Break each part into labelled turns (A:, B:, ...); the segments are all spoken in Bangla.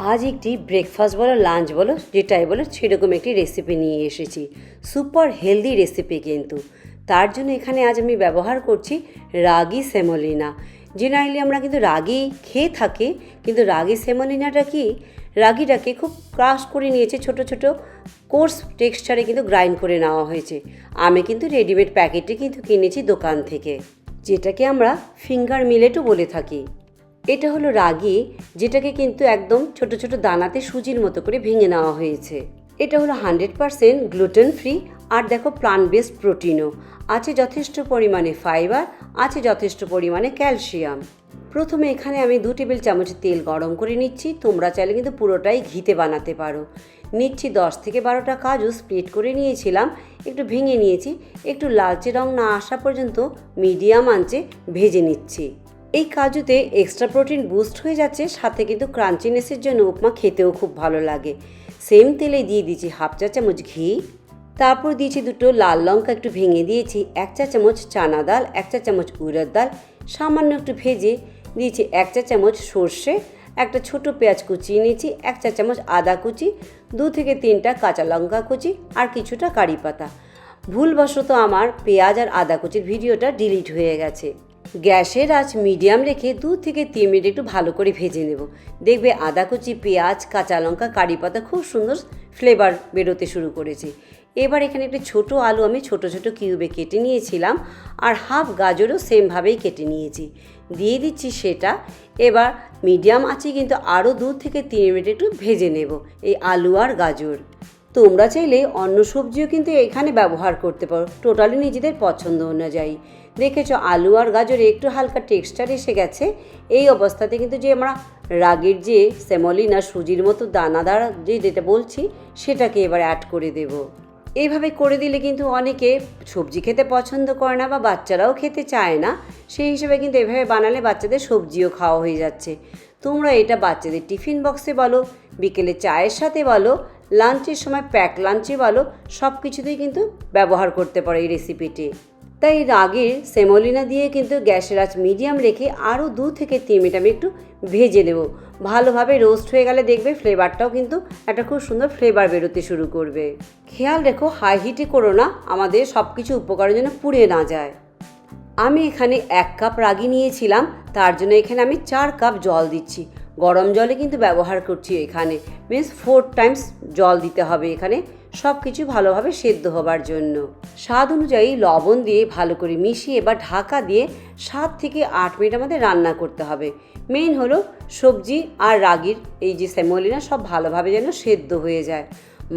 A: আজ একটি ব্রেকফাস্ট বলো লাঞ্চ বলো যেটাই বলো সেরকম একটি রেসিপি নিয়ে এসেছি। সুপার হেলদি রেসিপি কিন্তু। তার জন্য এখানে আজ আমি ব্যবহার করছি রাগি সেমোলিনা। জেনারেলি আমরা কিন্তু রাগি খেয়ে থাকি, কিন্তু রাগি সেমোলিনাটা কি, রাগিটাকে খুব ক্রাশ করে নিয়েছে, ছোট ছোট কোর্স টেক্সচারে কিন্তু গ্রাইন্ড করে নেওয়া হয়েছে। আমি কিন্তু রেডিমেড প্যাকেটে কিন্তু কিনেছি দোকান থেকে, যেটাকে আমরা ফিঙ্গার মিলেটও বলে থাকি। এটা হলো রাগি, যেটাকে কিন্তু একদম ছোট ছোট দানাতে সুজির মতো করে ভেঙে নেওয়া হয়েছে। এটা হলো 100% গ্লুটেন ফ্রি, আর দেখো প্লান্ট বেসড প্রোটিনও আছে, যথেষ্ট পরিমাণে ফাইবার আছে, যথেষ্ট পরিমাণে ক্যালসিয়াম। প্রথমে এখানে আমি 2 টেবিল চামচ তেল গরম করে নিচ্ছি। তোমরা চাইলে কিন্তু পুরোটাই ঘিতে বানাতে পারো। নিচ্ছি 10 থেকে 12টা কাজু, স্প্লিট করে নিয়েছিলাম, একটু ভেঙে নিয়েছি। একটু লালচে রং না আসা পর্যন্ত মিডিয়াম আঁচে ভেজে নিচ্ছি। এই কাজুতে এক্সট্রা প্রোটিন বুস্ট হয়ে যাচ্ছে, সাথে কিন্তু ক্রাঞ্চিনেসের জন্য উপমা খেতেও খুব ভালো লাগে। সেম তেলে দিয়ে দিয়েছি 1/2 চা চামচ ঘি, তারপর দিয়েছি 2টো লাল লঙ্কা একটু ভেঙে দিয়েছি, 1 চা চামচ চানা ডাল, 1 চা চামচ উড়দ ডাল সামান্য একটু ভেজে দিয়েছি, 1 চা চামচ সর্ষে, একটা ছোট পেঁয়াজ কুচিয়ে নিয়েছি, 1 চা চামচ আদা কুচি, 2 থেকে 3টা কাঁচা লঙ্কা কুচি, আর কিছুটা কারি পাতা। ভুলবশত আমার পেঁয়াজ আর আদা কুচির ভিডিওটা ডিলিট হয়ে গেছে। গ্যাসের আঁচ মিডিয়াম রেখে 2 থেকে 3 মিনিট একটু ভালো করে ভেজে নেব। দেখবে আদা কুচি, পেঁয়াজ, কাঁচা লঙ্কা, কারি পাতা খুব সুন্দর ফ্লেভার বেরোতে শুরু করেছে। এবার এখানে একটি ছোট আলু আমি ছোট ছোট কিউবে কেটে নিয়েছিলাম, আর হাফ গাজরও সেমভাবেই কেটে নিয়েছি, দিয়ে দিচ্ছি সেটা। এবার মিডিয়াম আঁচে কিন্তু আরও 2 থেকে 3 মিনিট একটু ভেজে নেব এই আলু আর গাজর। তোমরা চাইলে অন্য সবজিও কিন্তু এখানে ব্যবহার করতে পারো, টোটালি নিজেদের পছন্দ অনুযায়ী। দেখেছো আলু আর গাজরে একটু হালকা টেক্সচার এসে গেছে। এই অবস্থাতে কিন্তু যে আমরা রাগির যে সেমোলিনা সুজির মতো দানাদার যেটা বলছি সেটাকে এবার অ্যাড করে দেব। এইভাবে করে দিলে কিন্তু অনেকে সবজি খেতে পছন্দ করে না বা বাচ্চারাও খেতে চায় না, সেই হিসেবে কিন্তু এভাবে বানালে বাচ্চাদের সবজিও খাওয়া হয়ে যাচ্ছে। তোমরা এটা বাচ্চাদের টিফিন বক্সে বলো, বিকেলে চায়ের সাথে বলো, লাঞ্চের সময় প্যাক লাঞ্চে বলো, সব কিছুতেই কিন্তু ব্যবহার করতে পারো এই রেসিপিটি। তাই রাগির সেমোলিনা দিয়ে কিন্তু গ্যাসের আঁচ মিডিয়াম রেখে আরও 2 থেকে 3 মিনিট আমি একটু ভেজে নেব। ভালোভাবে রোস্ট হয়ে গেলে দেখবে ফ্লেভারটাও কিন্তু একটা খুব সুন্দর ফ্লেভার বেরোতে শুরু করবে। খেয়াল রেখো হাই হিটে করো না, আমাদের সব কিছু উপকরণের জন্য পুড়ে না যায়। আমি এখানে 1 কাপ রাগি নিয়েছিলাম, তার জন্য এখানে আমি 4 কাপ জল দিচ্ছি। গরম জলে কিন্তু ব্যবহার করছি এখানে, মিনস 4 টাইমস জল দিতে হবে এখানে, সব কিছু ভালোভাবে সেদ্ধ হবার জন্য। স্বাদ অনুযায়ী লবণ দিয়ে ভালো করে মিশিয়ে এবার ঢাকা দিয়ে 7 থেকে 8 মিনিট আমাদের রান্না করতে হবে। মেইন হলো সবজি আর রাগির এই যে সেমোলিনা সব ভালোভাবে যেন সেদ্ধ হয়ে যায়।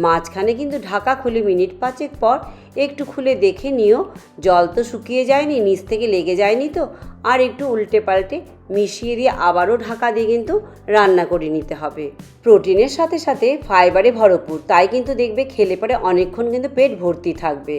A: মাঝখানে কিন্তু ঢাকা খুলে মিনিট 5 পর একটু খুলে দেখে নিও, জল তো শুকিয়ে যায়নি, নিচ থেকে লেগে যায়নি তো, আর একটু উল্টে পাল্টে মিশিয়ে দিয়ে আবারও ঢাকা দিয়ে কিন্তু রান্না করে নিতে হবে। প্রোটিনের সাথে সাথে ফাইবারে ভরপুর, তাই কিন্তু দেখবে খেলে পরে অনেকক্ষণ কিন্তু পেট ভর্তি থাকবে।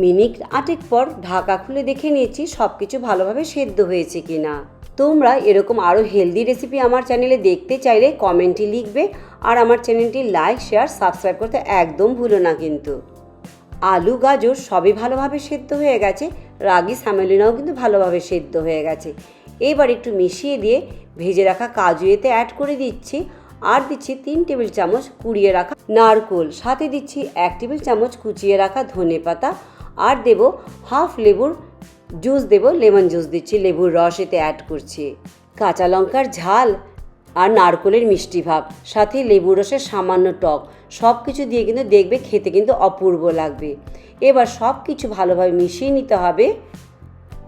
A: মিনিট 8 পর ঢাকা খুলে দেখে নিয়েছি সব কিছু ভালোভাবে সেদ্ধ হয়েছে কিনা। তোমরা এরকম আরও হেলদি রেসিপি আমার চ্যানেলে দেখতে চাইলে কমেন্টে লিখবে, আর আমার চ্যানেলটি লাইক, শেয়ার, সাবস্ক্রাইব করতে একদম ভুলো না কিন্তু। আলু গাজর সবই ভালোভাবে সেদ্ধ হয়ে গেছে, রাগি সেমোলিনাও কিন্তু ভালোভাবে সেদ্ধ হয়ে গেছে। এবার একটু মিশিয়ে দিয়ে ভেজে রাখা কাজু এতে অ্যাড করে দিচ্ছি, আর দিচ্ছি 3 টেবিল চামচ কুড়িয়ে রাখা নারকোল, সাথে দিচ্ছি 1 টেবিল চামচ কুচিয়ে রাখা ধনে পাতা, আর দেব হাফ লেবুর জুস, দেবো লেমন জুস দিচ্ছি, লেবুর রস এতে অ্যাড করছি। কাঁচা লঙ্কার ঝাল আর নারকোলের মিষ্টি ভাব, সাথে লেবুর রসের সামান্য টক, সব কিছু দিয়ে কিন্তু দেখবে খেতে কিন্তু অপূর্ব লাগবে। এবার সব কিছু ভালোভাবে মিশিয়ে নিতে হবে,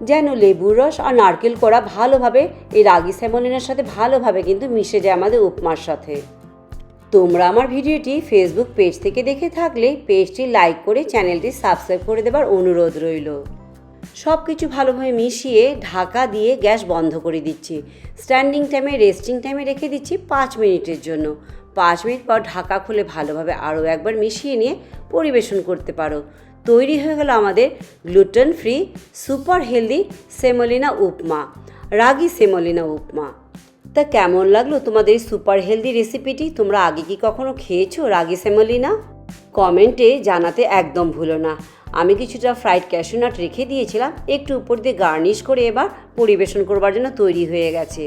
A: যেন লেবুর রস আর নারকেল করা ভালোভাবে এই রাগি সেমোলিনার সাথে ভালোভাবে কিন্তু মিশে যায় আমাদের উপমার সাথে। তোমরা আমার ভিডিওটি ফেসবুক পেজ থেকে দেখে থাকলে পেজটি লাইক করে চ্যানেলটি সাবস্ক্রাইব করে দেবার অনুরোধ রইল। সব কিছু ভালোভাবে মিশিয়ে ঢাকা দিয়ে গ্যাস বন্ধ করে দিচ্ছি। স্ট্যান্ডিং টাইমে রেস্টিং টাইমে রেখে দিচ্ছি 5 মিনিটের জন্য। 5 মিনিট পর ঢাকা খুলে ভালোভাবে আরও একবার মিশিয়ে নিয়ে পরিবেশন করতে পারো। তৈরি হয়ে গেল আমাদের gluten free super healthy semolina উপমা, রাগি সেমোলিনা উপমা। তা কেমন লাগলো তোমাদের এই সুপার হেলদি রেসিপিটি? তোমরা আগে কি কখনো খেয়েছো রাগি সেমোলিনা? কমেন্টে জানাতে একদম ভুলো না। আমি কিছুটা ফ্রাইড ক্যাশু নাট রেখে দিয়েছিলাম, একটু উপর দিয়ে গার্নিশ করে এবার পরিবেশন করবার জন্য তৈরি হয়ে গেছে।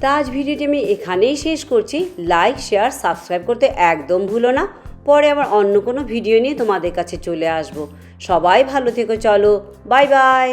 A: তা আজ ভিডিওটি আমি এখানেই শেষ করছি। লাইক, শেয়ার, সাবস্ক্রাইব করতে একদম ভুলো না। পরে আবার অন্য কোনো ভিডিও নিয়ে তোমাদের কাছে চলে আসবো। সবাই ভালো থেকো, চলো বাই বাই।